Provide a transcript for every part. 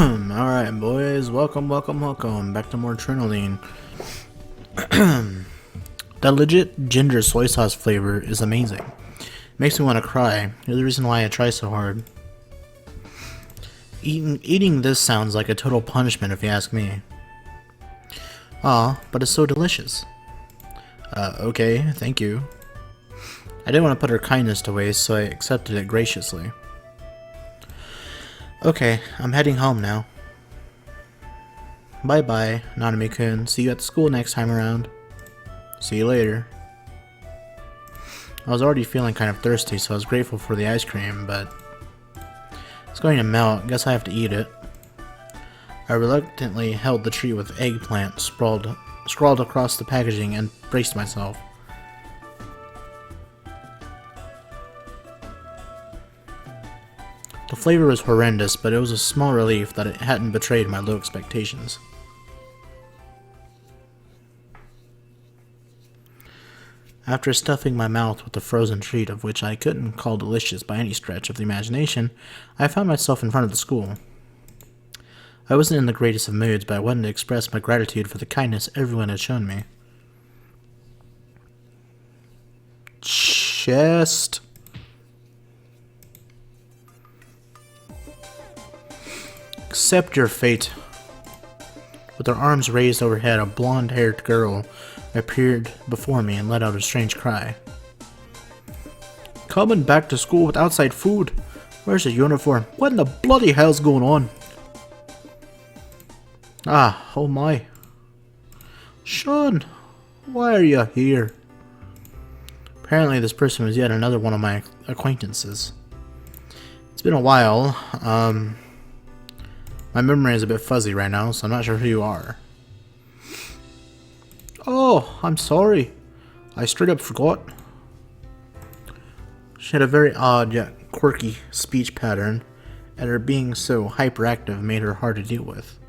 Alright boys, welcome back to more Trinoline. That legit ginger soy sauce flavor is amazing. Makes me want to cry. You're the reason why I try so hard. Eating this sounds like a total punishment if you ask me. Aw, but it's so delicious. Okay, thank you. I didn't want to put her kindness to waste, so I accepted it graciously. Okay, I'm heading home now. Bye bye, Nanami-kun. See you at school next time around. See you later. I was already feeling kind of thirsty, so I was grateful for the ice cream, but it's going to melt. Guess I have to eat it. I reluctantly held the treat with eggplant scrawled across the packaging and braced myself. The flavor was horrendous, but it was a small relief that it hadn't betrayed my low expectations. After stuffing my mouth with the frozen treat, of which I couldn't call delicious by any stretch of the imagination, I found myself in front of the school. I wasn't in the greatest of moods, but I wanted to express my gratitude for the kindness everyone had shown me. Chest. Accept your fate. With her arms raised overhead, a blonde-haired girl appeared before me and let out a strange cry. Coming back to school with outside food? Where's the uniform? What in the bloody hell's going on? Ah, oh my. Sean, why are you here? Apparently this person was yet another one of my acquaintances. It's been a while, my memory is a bit fuzzy right now, so I'm not sure who you are. Oh, I'm sorry. I straight up forgot. She had a very odd yet quirky speech pattern, and her being so hyperactive made her hard to deal with.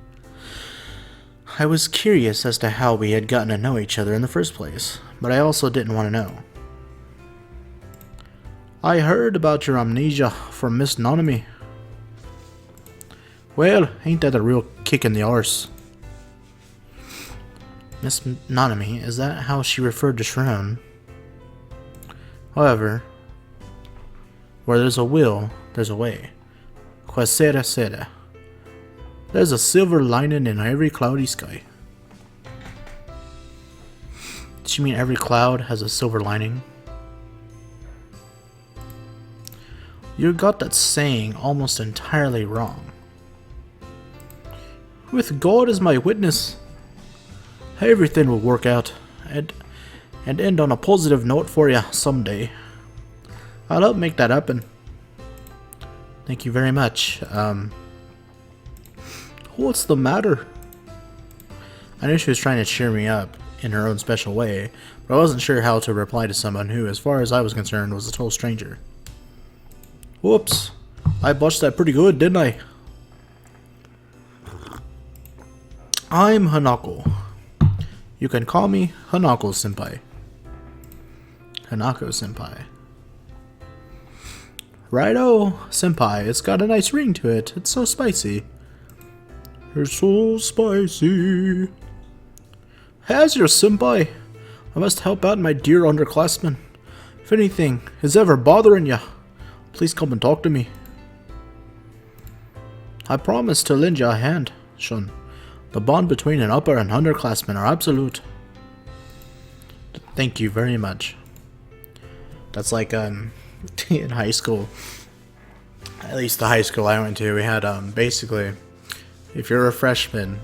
I was curious as to how we had gotten to know each other in the first place, but I also didn't want to know. I heard about your amnesia from Miss Nanami. Well, ain't that a real kick in the arse? Miss Nanami, is that how she referred to Shroud? However, where there's a will, there's a way. Quasera sera. There's a silver lining in every cloudy sky. Does she mean every cloud has a silver lining? You got that saying almost entirely wrong. With God as my witness, everything will work out and end on a positive note for you someday. I'll help make that happen. Thank you very much. What's the matter? I knew she was trying to cheer me up in her own special way, but I wasn't sure how to reply to someone who, as far as I was concerned, was a total stranger. Whoops. I botched that pretty good, didn't I? I'm Hanako. You can call me Hanako-senpai. Hanako-senpai. Righto, senpai. It's got a nice ring to it. It's so spicy. It's so spicy. How's your senpai? I must help out my dear underclassmen. If anything is ever bothering ya, please come and talk to me. I promise to lend you a hand, Shun. The bond between an upper and underclassmen are absolute. Thank you very much. That's like in high school. At least the high school I went to, we had basically, if you're a freshman,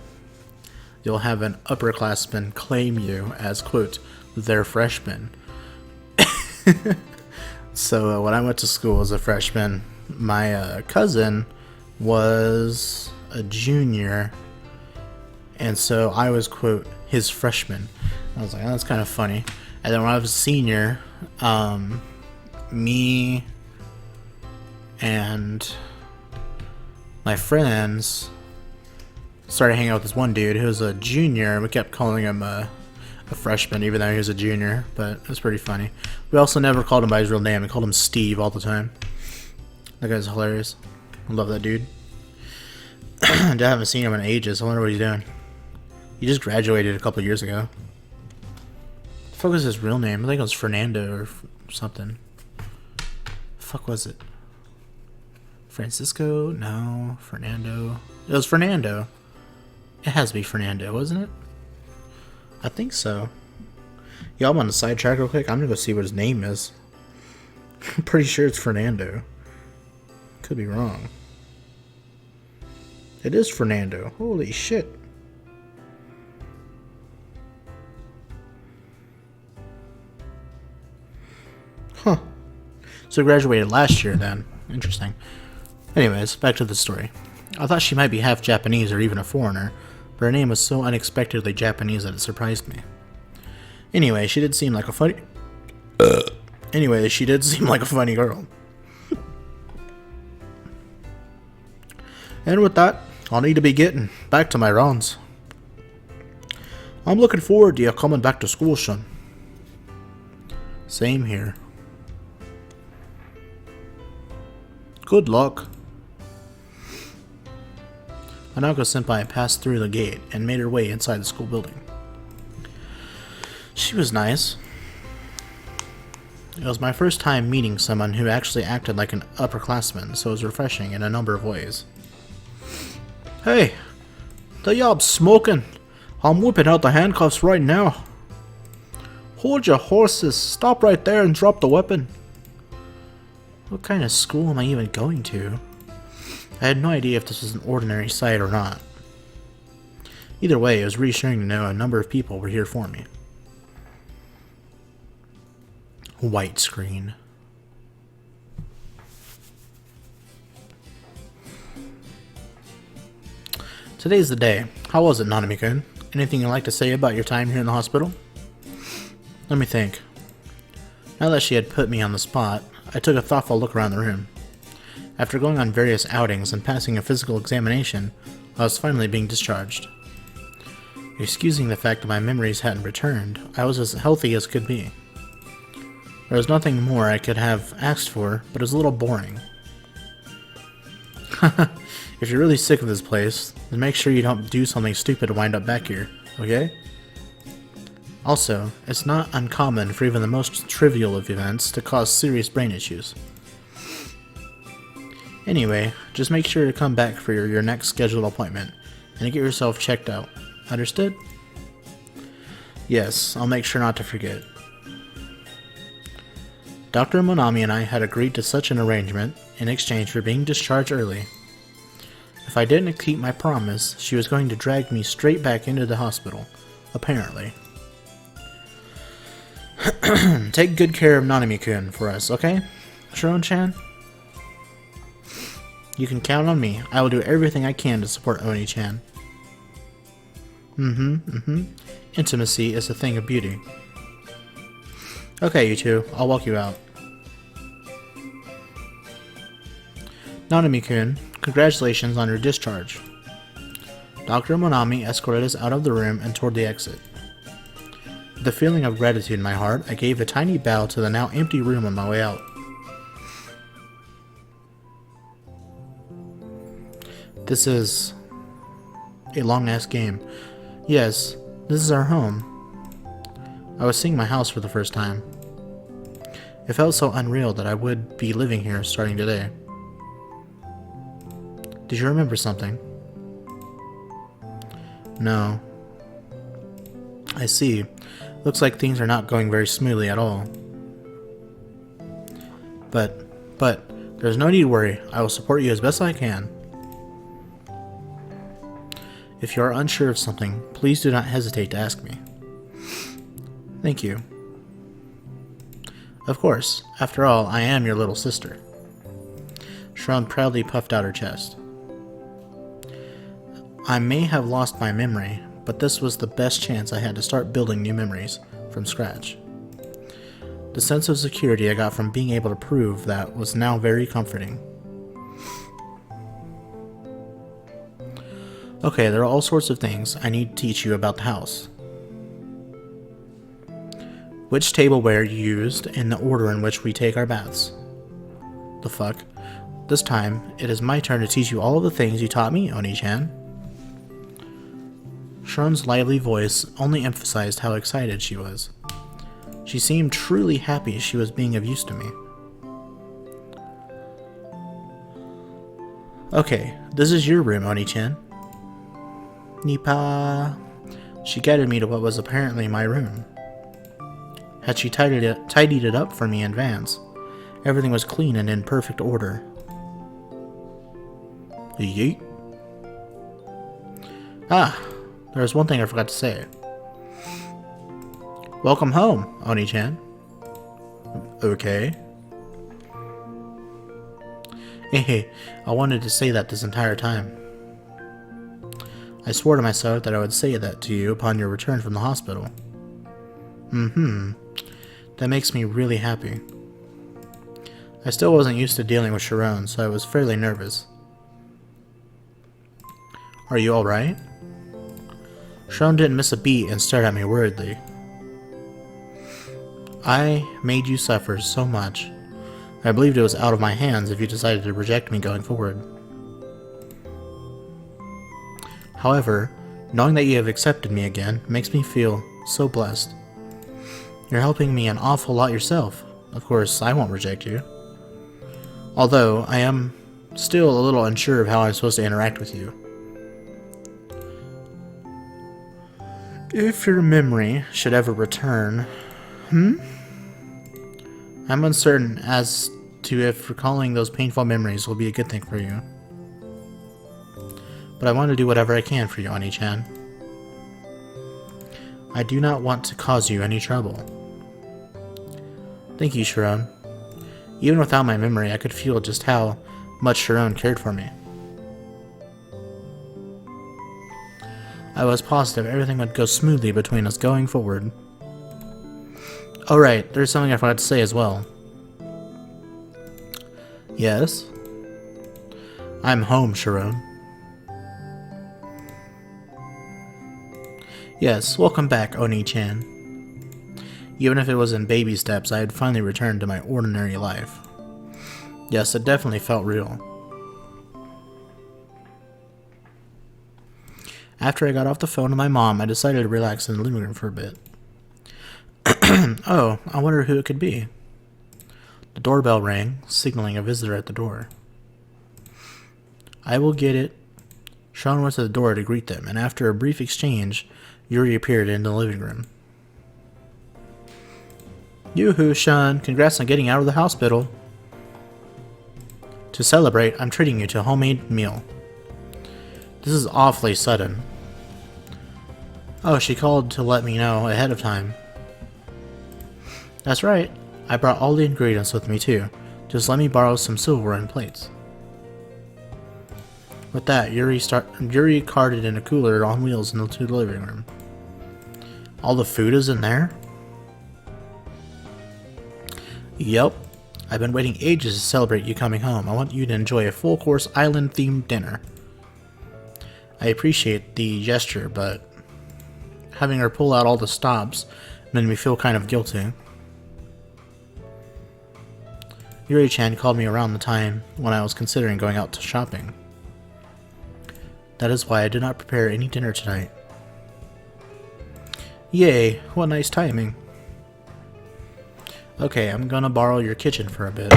you'll have an upperclassman claim you as, quote, their freshman. So when I went to school as a freshman, my cousin was a junior, and so I was, quote, his freshman. I was like, oh, that's kind of funny. And then when I was a senior, me and my friends started hanging out with this one dude who was a junior, and we kept calling him a freshman even though he was a junior, but it was pretty funny. We also never called him by his real name. We called him Steve all the time. That guy's hilarious. I love that dude. haven't seen him in ages. I wonder what he's doing. He just graduated a couple years ago. The fuck was his real name? I think it was Fernando or something. The fuck was it? Francisco? No. Fernando. It was Fernando. It has to be Fernando, wasn't it? I think so. Y'all, I'm on the sidetrack real quick. I'm gonna go see what his name is. I'm pretty sure it's Fernando. Could be wrong. It is Fernando. Holy shit. Huh. So graduated last year then. Interesting. Anyways, back to the story. I thought she might be half Japanese or even a foreigner, but her name was so unexpectedly Japanese that it surprised me. Anyway, she did seem like a funny... she did seem like a funny girl. And with that, I'll need to be getting back to my rounds. I'm looking forward to you coming back to school, son. Same here. Good luck. Hanako-senpai passed through the gate and made her way inside the school building. She was nice. It was my first time meeting someone who actually acted like an upperclassman, so it was refreshing in a number of ways. Hey, the yob's smoking. I'm whipping out the handcuffs right now. Hold your horses, stop right there and drop the weapon. What kind of school am I even going to? I had no idea if this was an ordinary sight or not. Either way, it was reassuring to know a number of people were here for me. White screen. Today's the day. How was it, Nanami-kun? Anything you'd like to say about your time here in the hospital? Let me think. Now that she had put me on the spot, I took a thoughtful look around the room. After going on various outings and passing a physical examination, I was finally being discharged. Excusing the fact that my memories hadn't returned, I was as healthy as could be. There was nothing more I could have asked for, but it was a little boring. If you're really sick of this place, then make sure you don't do something stupid to wind up back here, okay? Also, it's not uncommon for even the most trivial of events to cause serious brain issues. Anyway, just make sure to come back for your next scheduled appointment, and get yourself checked out. Understood? Yes, I'll make sure not to forget. Dr. Monami and I had agreed to such an arrangement in exchange for being discharged early. If I didn't keep my promise, she was going to drag me straight back into the hospital, apparently. Take good care of Nanami-kun for us, okay? Shiron-chan? You can count on me. I will do everything I can to support Oni-chan. Intimacy is a thing of beauty. Okay, you two. I'll walk you out. Nanami-kun, congratulations on your discharge. Dr. Monami escorted us out of the room and toward the exit. With a feeling of gratitude in my heart, I gave a tiny bow to the now empty room on my way out. This is a long-ass game. Yes, this is our home. I was seeing my house for the first time. It felt so unreal that I would be living here starting today. Did you remember something? No. I see. Looks like things are not going very smoothly at all. But, there's no need to worry. I will support you as best I can. If you are unsure of something, please do not hesitate to ask me. Thank you. Of course. After all, I am your little sister. Shiron proudly puffed out her chest. I may have lost my memory, but this was the best chance I had to start building new memories from scratch. The sense of security I got from being able to prove that was now very comforting. Okay, there are all sorts of things I need to teach you about the house. Which tableware you used and the order in which we take our baths. The fuck? This time, it is my turn to teach you all of the things you taught me, Oni-chan. Sharon's lively voice only emphasized how excited she was. She seemed truly happy she was being of use to me. Okay, this is your room, Oni-chan. Nipa. She guided me to what was apparently my room. Had she tidied it up for me in advance, everything was clean and in perfect order. Yeet. Ah, there's one thing I forgot to say. Welcome home, Oni-chan. Okay. Hey, I wanted to say that this entire time. I swore to myself that I would say that to you upon your return from the hospital. That makes me really happy. I still wasn't used to dealing with Sharon, so I was fairly nervous. Are you alright? Sharon didn't miss a beat and stared at me worriedly. I made you suffer so much. I believed it was out of my hands if you decided to reject me going forward. However, knowing that you have accepted me again makes me feel so blessed. You're helping me an awful lot yourself. Of course, I won't reject you. Although, I am still a little unsure of how I'm supposed to interact with you. If your memory should ever return... I'm uncertain as to if recalling those painful memories will be a good thing for you. But I want to do whatever I can for you, Oni-chan. I do not want to cause you any trouble. Thank you, Sharon. Even without my memory, I could feel just how much Sharon cared for me. I was positive everything would go smoothly between us going forward. Oh right, there's something I forgot to say as well. Yes? I'm home, Sharon. Yes, welcome back, Oni-chan. Even if it was in baby steps, I had finally returned to my ordinary life. Yes, it definitely felt real. After I got off the phone with my mom, I decided to relax in the living room for a bit. Oh, I wonder who it could be. The doorbell rang, signaling a visitor at the door. I will get it. Sean went to the door to greet them, and after a brief exchange, Yuri appeared in the living room. Yoo-hoo, Sean. Congrats on getting out of the hospital. To celebrate, I'm treating you to a homemade meal. This is awfully sudden. Oh, she called to let me know ahead of time. That's right. I brought all the ingredients with me too. Just let me borrow some silverware and plates. With that, Yuri carted in a cooler on wheels into the living room. All the food is in there? Yep. I've been waiting ages to celebrate you coming home. I want you to enjoy a full-course island-themed dinner. I appreciate the gesture, but having her pull out all the stops made me feel kind of guilty. Yuri-chan called me around the time when I was considering going out to shopping. That is why I did not prepare any dinner tonight. Yay, what nice timing. Okay, I'm gonna borrow your kitchen for a bit.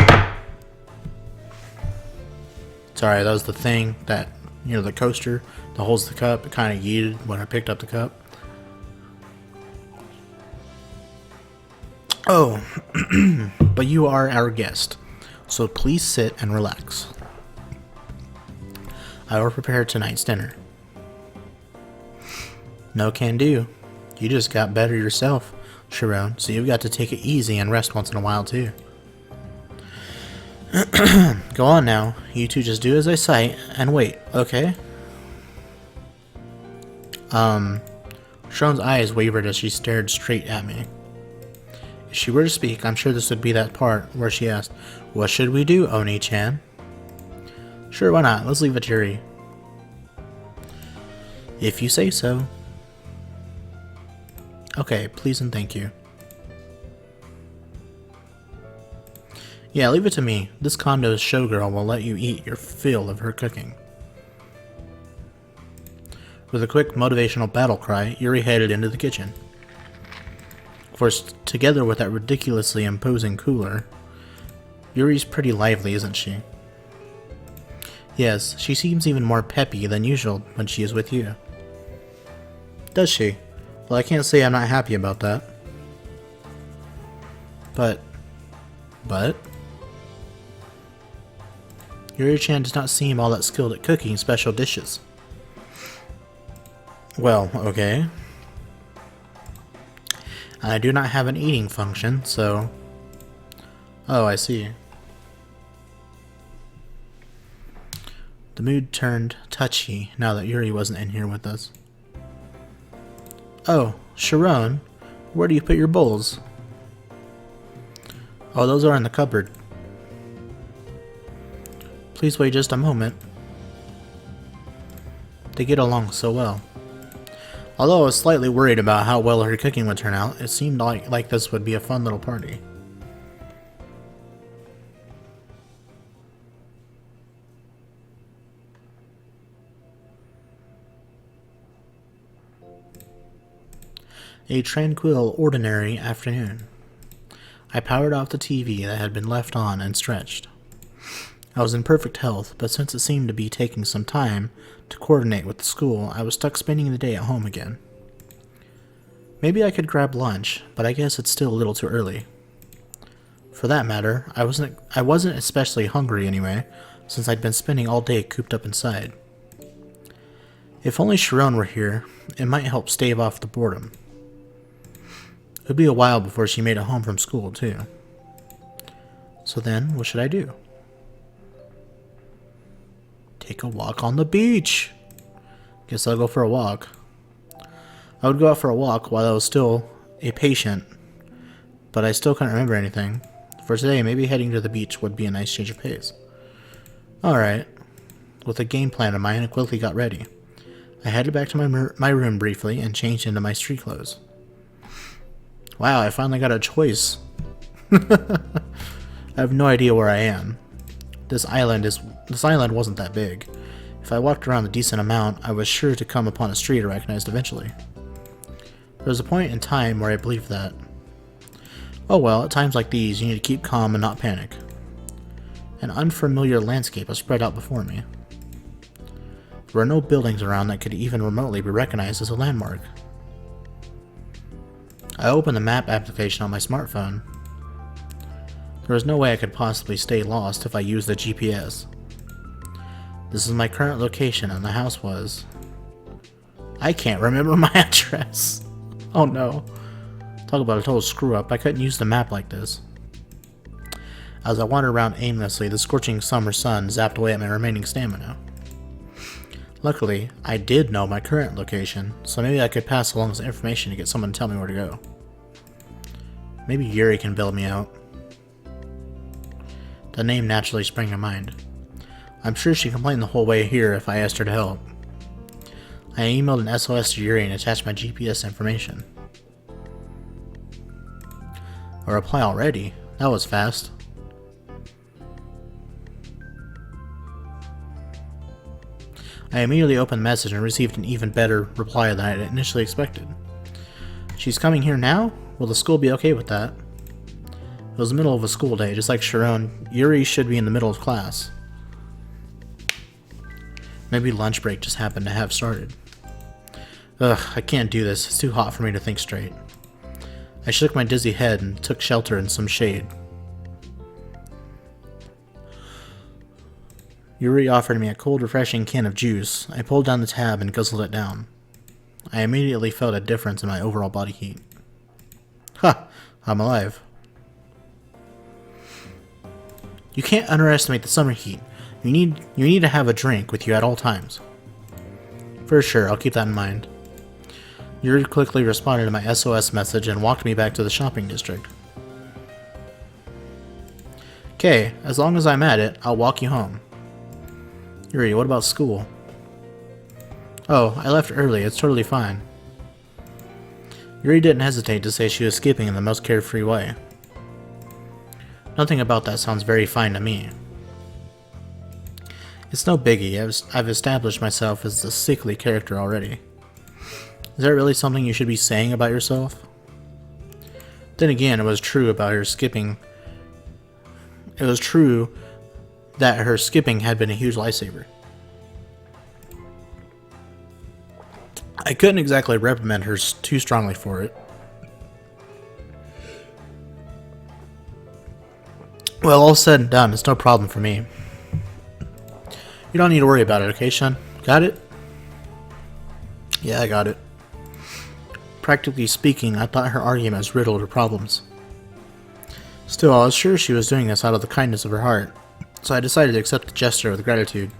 Sorry, that was the thing that, you know, the coaster that holds the cup. It kind of yeeted when I picked up the cup. Oh, but you are our guest, so please sit and relax. I will prepare tonight's dinner. No can do. You just got better yourself, Sharon, so you've got to take it easy and rest once in a while too. Go on now, you two just do as I say and wait, okay? Sharon's eyes wavered as she stared straight at me. If she were to speak, I'm sure this would be that part where she asked, "What should we do, Oni-chan?" Sure, why not? Let's leave it to Yuri. If you say so. Okay, please and thank you. Yeah, leave it to me. This condo's showgirl will let you eat your fill of her cooking. With a quick motivational battle cry, Yuri headed into the kitchen. Of course, together with that ridiculously imposing cooler, Yuri's pretty lively, isn't she? Yes, she seems even more peppy than usual when she is with you. Does she? Well, I can't say I'm not happy about that. But? Yuri-chan does not seem all that skilled at cooking special dishes. Well, okay. I do not have an eating function, so... Oh, I see. The mood turned touchy now that Yuri wasn't in here with us. Oh, Sharon, where do you put your bowls? Oh, those are in the cupboard. Please wait just a moment. They get along so well. Although I was slightly worried about how well her cooking would turn out, it seemed like this would be a fun little party. A tranquil, ordinary afternoon. I powered off the TV that had been left on and stretched. I was in perfect health, but since it seemed to be taking some time to coordinate with the school, I was stuck spending the day at home again. Maybe I could grab lunch, but I guess it's still a little too early. For that matter, I wasn't especially hungry anyway, since I'd been spending all day cooped up inside. If only Sharon were here, it might help stave off the boredom. It would be a while before she made it home from school, too. So then, what should I do? Take a walk on the beach! Guess I'll go for a walk. I would go out for a walk while I was still a patient, but I still couldn't remember anything. For today, maybe heading to the beach would be a nice change of pace. Alright. With a game plan in mind, I quickly got ready. I headed back to my room briefly and changed into my street clothes. Wow, I finally got a choice. I have no idea where I am. This island wasn't that big. If I walked around a decent amount, I was sure to come upon a street I recognized eventually. There was a point in time where I believed that. Oh well, at times like these, you need to keep calm and not panic. An unfamiliar landscape was spread out before me. There were no buildings around that could even remotely be recognized as a landmark. I opened the map application on my smartphone. There was no way I could possibly stay lost if I used the GPS. This is my current location and the house was... I can't remember my address. Oh no. Talk about a total screw up. I couldn't use the map like this. As I wandered around aimlessly, the scorching summer sun zapped away at my remaining stamina. Luckily, I did know my current location, so maybe I could pass along some information to get someone to tell me where to go. Maybe Yuri can bail me out. The name naturally sprang to mind. I'm sure she'd complain the whole way here if I asked her to help. I emailed an SOS to Yuri and attached my GPS information. A reply already? That was fast. I immediately opened the message and received an even better reply than I had initially expected. She's coming here now? Will the school be okay with that? It was the middle of a school day, just like Sharon. Yuri should be in the middle of class. Maybe lunch break just happened to have started. Ugh, I can't do this. It's too hot for me to think straight. I shook my dizzy head and took shelter in some shade. Yuri offered me a cold, refreshing can of juice. I pulled down the tab and guzzled it down. I immediately felt a difference in my overall body heat. Ha! I'm alive. You can't underestimate the summer heat. You need to have a drink with you at all times. For sure, I'll keep that in mind. Yuri quickly responded to my SOS message and walked me back to the shopping district. Okay, as long as I'm at it, I'll walk you home. Yuri, what about school? Oh, I left early, it's totally fine. Yuri didn't hesitate to say she was skipping in the most carefree way. Nothing about that sounds very fine to me. It's no biggie, I've established myself as a sickly character already. Is that really something you should be saying about yourself? Then again, it was true about her skipping. It was true that her skipping had been a huge lifesaver. I couldn't exactly reprimand her too strongly for it. Well, all said and done, it's no problem for me. You don't need to worry about it, okay, Shun? Got it? Yeah, I got it. Practically speaking, I thought her arguments riddled her problems. Still, I was sure she was doing this out of the kindness of her heart, so I decided to accept the gesture with gratitude.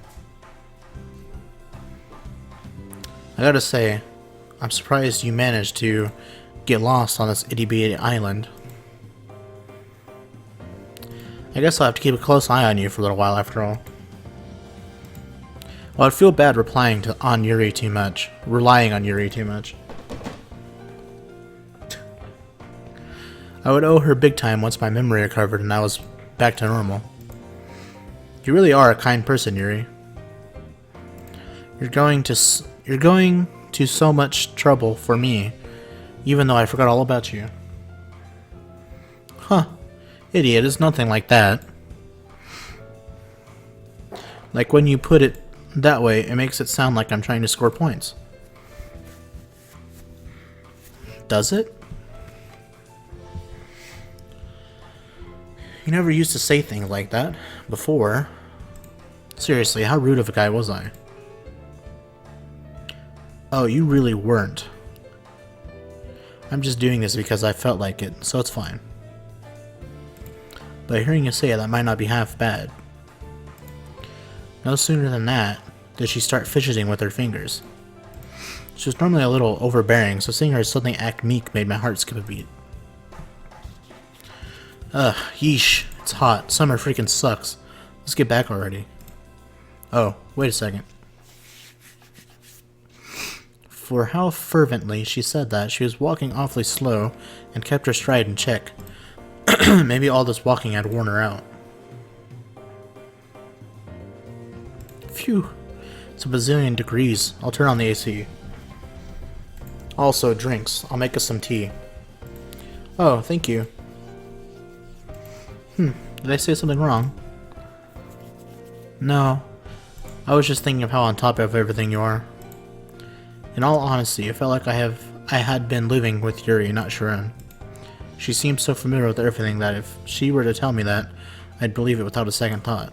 I gotta say, I'm surprised you managed to get lost on this itty-bitty island. I guess I'll have to keep a close eye on you for a little while after all. Well, I'd feel bad relying on Yuri too much. I would owe her big time once my memory recovered and I was back to normal. You really are a kind person, Yuri. You're going to so much trouble for me, even though I forgot all about you. Huh. Idiot, it's nothing like that. Like when you put it that way, it makes it sound like I'm trying to score points. Does it? You never used to say things like that before. Seriously, how rude of a guy was I? Oh, you really weren't. I'm just doing this because I felt like it, so it's fine. But hearing you say it, that might not be half bad. No sooner than that did she start fidgeting with her fingers. She was normally a little overbearing, so seeing her suddenly act meek made my heart skip a beat. Ugh, yeesh, it's hot. Summer freaking sucks. Let's get back already. Oh, wait a second. For how fervently she said that, she was walking awfully slow and kept her stride in check. Maybe all this walking had worn her out. Phew. It's a bazillion degrees. I'll turn on the AC. Also, drinks. I'll make us some tea. Oh, thank you. Did I say something wrong? No. I was just thinking of how on top of everything you are. In all honesty, it felt like I had been living with Yuri, not Sharon. She seemed so familiar with everything that if she were to tell me that, I'd believe it without a second thought.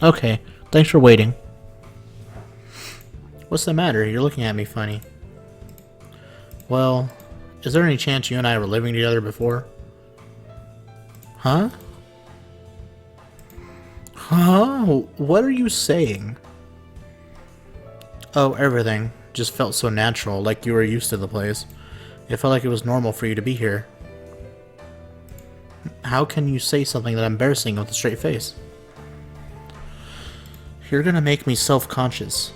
Okay, thanks for waiting. What's the matter? You're looking at me funny. Well, is there any chance you and I were living together before? Huh? Huh? What are you saying? Oh, everything. Just felt so natural, like you were used to the place. It felt like it was normal for you to be here. How can you say something that embarrassing with a straight face? You're gonna make me self-conscious.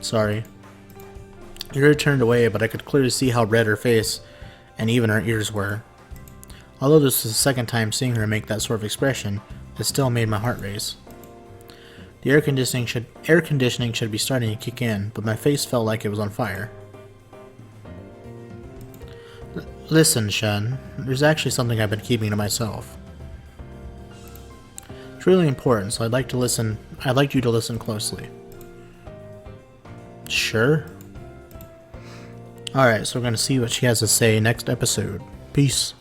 Sorry. Yuri turned away, but I could clearly see how red her face and even her ears were. Although this was the second time seeing her make that sort of expression, it still made my heart race. The air conditioning should be starting to kick in, but my face felt like it was on fire. Listen, Shun, there's actually something I've been keeping to myself. It's really important, so I'd like you to listen closely. Sure. Alright, so we're gonna see what she has to say next episode. Peace.